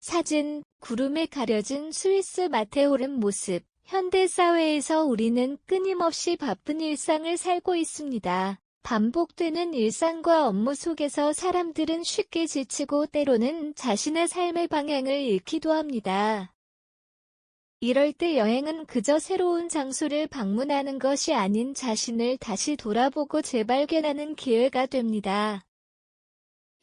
사진, 구름에 가려진 스위스 마테오른 모습. 현대 사회에서 우리는 끊임없이 바쁜 일상을 살고 있습니다. 반복되는 일상과 업무 속에서 사람들은 쉽게 지치고 때로는 자신의 삶의 방향을 잃기도 합니다. 이럴 때 여행은 그저 새로운 장소를 방문하는 것이 아닌 자신을 다시 돌아보고 재발견하는 기회가 됩니다.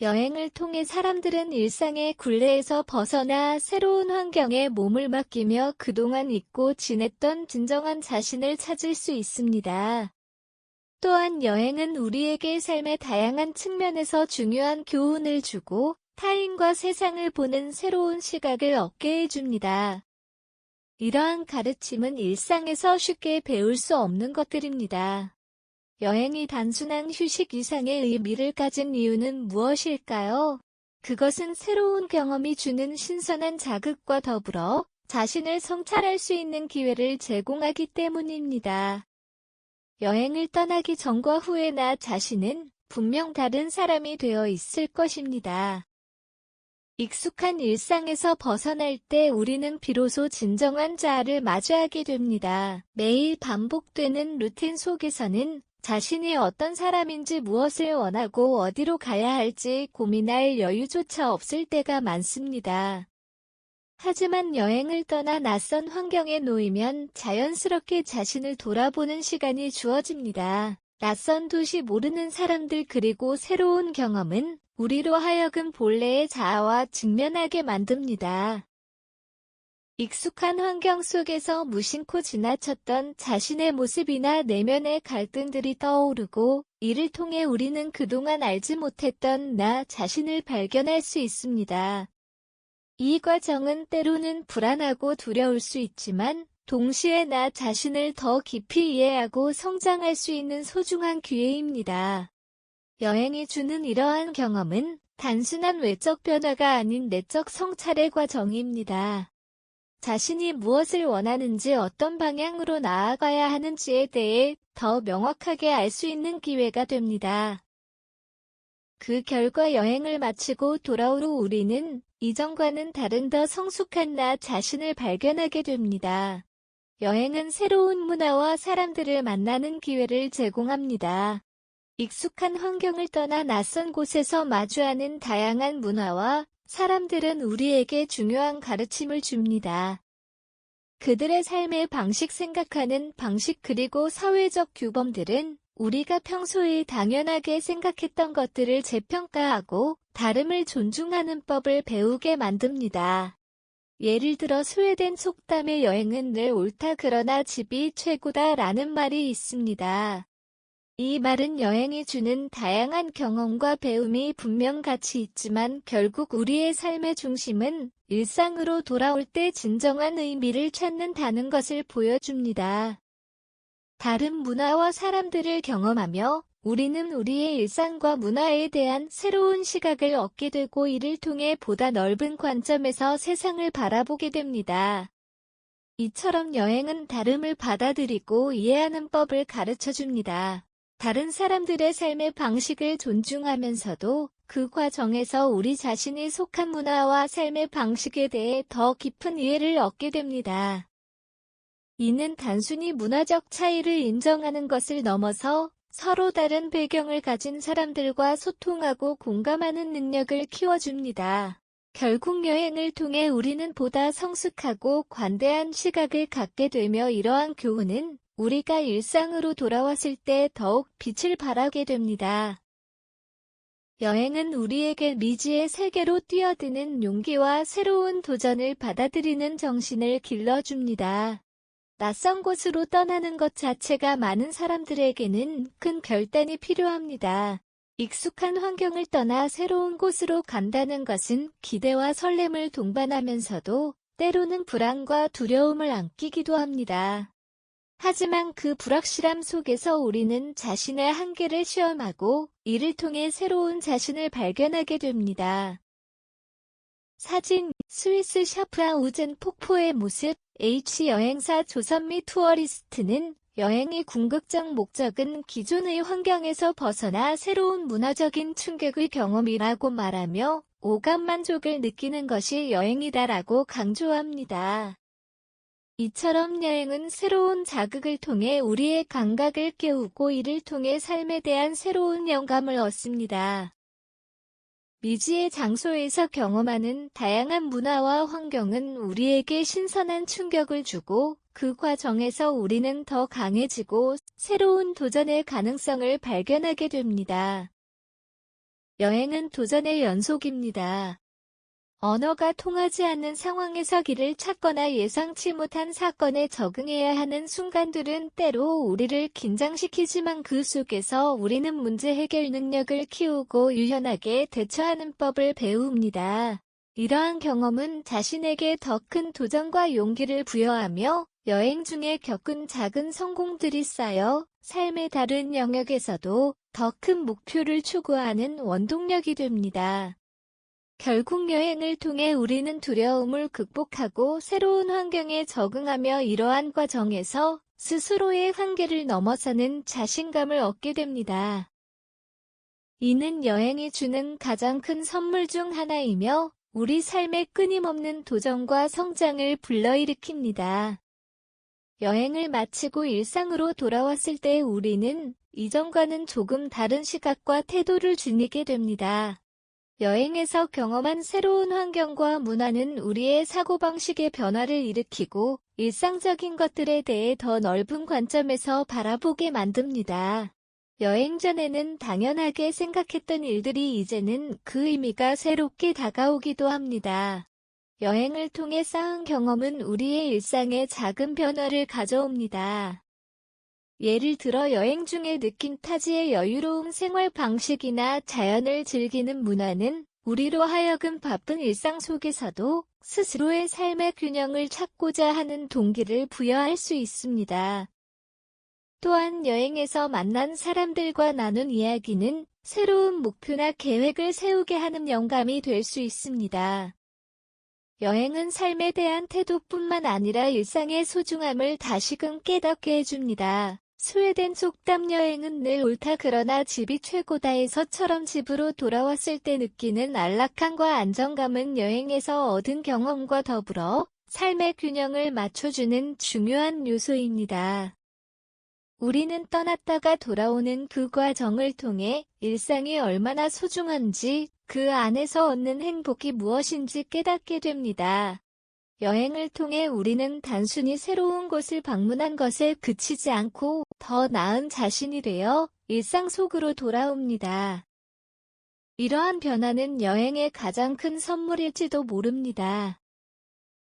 여행을 통해 사람들은 일상의 굴레에서 벗어나 새로운 환경에 몸을 맡기며 그동안 잊고 지냈던 진정한 자신을 찾을 수 있습니다. 또한 여행은 우리에게 삶의 다양한 측면에서 중요한 교훈을 주고 타인과 세상을 보는 새로운 시각을 얻게 해줍니다. 이러한 가르침은 일상에서 쉽게 배울 수 없는 것들입니다. 여행이 단순한 휴식 이상의 의미를 가진 이유는 무엇일까요? 그것은 새로운 경험이 주는 신선한 자극과 더불어 자신을 성찰할 수 있는 기회를 제공하기 때문입니다. 여행을 떠나기 전과 후에 나 자신은 분명 다른 사람이 되어 있을 것입니다. 익숙한 일상에서 벗어날 때 우리는 비로소 진정한 자아를 마주하게 됩니다. 매일 반복되는 루틴 속에서는 자신이 어떤 사람인지 무엇을 원하고 어디로 가야 할지 고민할 여유조차 없을 때가 많습니다. 하지만 여행을 떠나 낯선 환경에 놓이면 자연스럽게 자신을 돌아보는 시간이 주어집니다. 낯선 도시, 모르는 사람들, 그리고 새로운 경험은 우리로 하여금 본래의 자아와 직면하게 만듭니다. 익숙한 환경 속에서 무심코 지나쳤던 자신의 모습이나 내면의 갈등들이 떠오르고, 이를 통해 우리는 그동안 알지 못했던 나 자신을 발견할 수 있습니다. 이 과정은 때로는 불안하고 두려울 수 있지만, 동시에 나 자신을 더 깊이 이해하고 성장할 수 있는 소중한 기회입니다. 여행이 주는 이러한 경험은 단순한 외적 변화가 아닌 내적 성찰의 과정입니다. 자신이 무엇을 원하는지, 어떤 방향으로 나아가야 하는지에 대해 더 명확하게 알 수 있는 기회가 됩니다. 그 결과 여행을 마치고 돌아온 후 우리는 이전과는 다른 더 성숙한 나 자신을 발견하게 됩니다. 여행은 새로운 문화와 사람들을 만나는 기회를 제공합니다. 익숙한 환경을 떠나 낯선 곳에서 마주하는 다양한 문화와 사람들은 우리에게 중요한 가르침을 줍니다. 그들의 삶의 방식, 생각하는 방식, 그리고 사회적 규범들은 우리가 평소에 당연하게 생각했던 것들을 재평가하고 다름을 존중하는 법을 배우게 만듭니다. 예를 들어 스웨덴 속담에 여행은 늘 옳다, 그러나 집이 최고다 라는 말이 있습니다. 이 말은 여행이 주는 다양한 경험과 배움이 분명 가치 있지만 결국 우리의 삶의 중심은 일상으로 돌아올 때 진정한 의미를 찾는다는 것을 보여줍니다. 다른 문화와 사람들을 경험하며 우리는 우리의 일상과 문화에 대한 새로운 시각을 얻게 되고, 이를 통해 보다 넓은 관점에서 세상을 바라보게 됩니다. 이처럼 여행은 다름을 받아들이고 이해하는 법을 가르쳐줍니다. 다른 사람들의 삶의 방식을 존중하면서도 그 과정에서 우리 자신이 속한 문화와 삶의 방식에 대해 더 깊은 이해를 얻게 됩니다. 이는 단순히 문화적 차이를 인정하는 것을 넘어서 서로 다른 배경을 가진 사람들과 소통하고 공감하는 능력을 키워줍니다. 결국 여행을 통해 우리는 보다 성숙하고 관대한 시각을 갖게 되며, 이러한 교훈은 우리가 일상으로 돌아왔을 때 더욱 빛을 발하게 됩니다. 여행은 우리에게 미지의 세계로 뛰어드는 용기와 새로운 도전을 받아들이는 정신을 길러줍니다. 낯선 곳으로 떠나는 것 자체가 많은 사람들에게는 큰 결단이 필요합니다. 익숙한 환경을 떠나 새로운 곳으로 간다는 것은 기대와 설렘을 동반하면서도 때로는 불안과 두려움을 안기기도 합니다. 하지만 그 불확실함 속에서 우리는 자신의 한계를 시험하고 이를 통해 새로운 자신을 발견하게 됩니다. 사진, 스위스 샤프하우젠 폭포의 모습. 여행사 조선 및 투어리스트는 여행의 궁극적 목적은 기존의 환경에서 벗어나 새로운 문화적인 충격의 경험이라고 말하며, 오감 만족을 느끼는 것이 여행이다라고 강조합니다. 이처럼 여행은 새로운 자극을 통해 우리의 감각을 깨우고 이를 통해 삶에 대한 새로운 영감을 얻습니다. 미지의 장소에서 경험하는 다양한 문화와 환경은 우리에게 신선한 충격을 주고 그 과정에서 우리는 더 강해지고 새로운 도전의 가능성을 발견하게 됩니다. 여행은 도전의 연속입니다. 언어가 통하지 않는 상황에서 길을 찾거나 예상치 못한 사건에 적응해야 하는 순간들은 때로 우리를 긴장시키지만 그 속에서 우리는 문제 해결 능력을 키우고 유연하게 대처하는 법을 배웁니다. 이러한 경험은 자신에게 더 큰 도전과 용기를 부여하며 여행 중에 겪은 작은 성공들이 쌓여 삶의 다른 영역에서도 더 큰 목표를 추구하는 원동력이 됩니다. 결국 여행을 통해 우리는 두려움을 극복하고 새로운 환경에 적응하며 이러한 과정에서 스스로의 한계를 넘어서는 자신감을 얻게 됩니다. 이는 여행이 주는 가장 큰 선물 중 하나이며 우리 삶에 끊임없는 도전과 성장을 불러일으킵니다. 여행을 마치고 일상으로 돌아왔을 때 우리는 이전과는 조금 다른 시각과 태도를 지니게 됩니다. 여행에서 경험한 새로운 환경과 문화는 우리의 사고방식의 변화를 일으키고 일상적인 것들에 대해 더 넓은 관점에서 바라보게 만듭니다. 여행 전에는 당연하게 생각했던 일들이 이제는 그 의미가 새롭게 다가오기도 합니다. 여행을 통해 쌓은 경험은 우리의 일상에 작은 변화를 가져옵니다. 예를 들어 여행 중에 느낀 타지의 여유로운 생활 방식이나 자연을 즐기는 문화는 우리로 하여금 바쁜 일상 속에서도 스스로의 삶의 균형을 찾고자 하는 동기를 부여할 수 있습니다. 또한 여행에서 만난 사람들과 나눈 이야기는 새로운 목표나 계획을 세우게 하는 영감이 될 수 있습니다. 여행은 삶에 대한 태도뿐만 아니라 일상의 소중함을 다시금 깨닫게 해줍니다. 스웨덴 속담 여행은 늘 옳다 그러나 집이 최고다에서처럼 집으로 돌아왔을 때 느끼는 안락함과 안정감은 여행에서 얻은 경험과 더불어 삶의 균형을 맞춰주는 중요한 요소입니다. 우리는 떠났다가 돌아오는 그 과정을 통해 일상이 얼마나 소중한지 그 안에서 얻는 행복이 무엇인지 깨닫게 됩니다. 여행을 통해 우리는 단순히 새로운 곳을 방문한 것에 그치지 않고 더 나은 자신이 되어 일상 속으로 돌아옵니다. 이러한 변화는 여행의 가장 큰 선물일지도 모릅니다.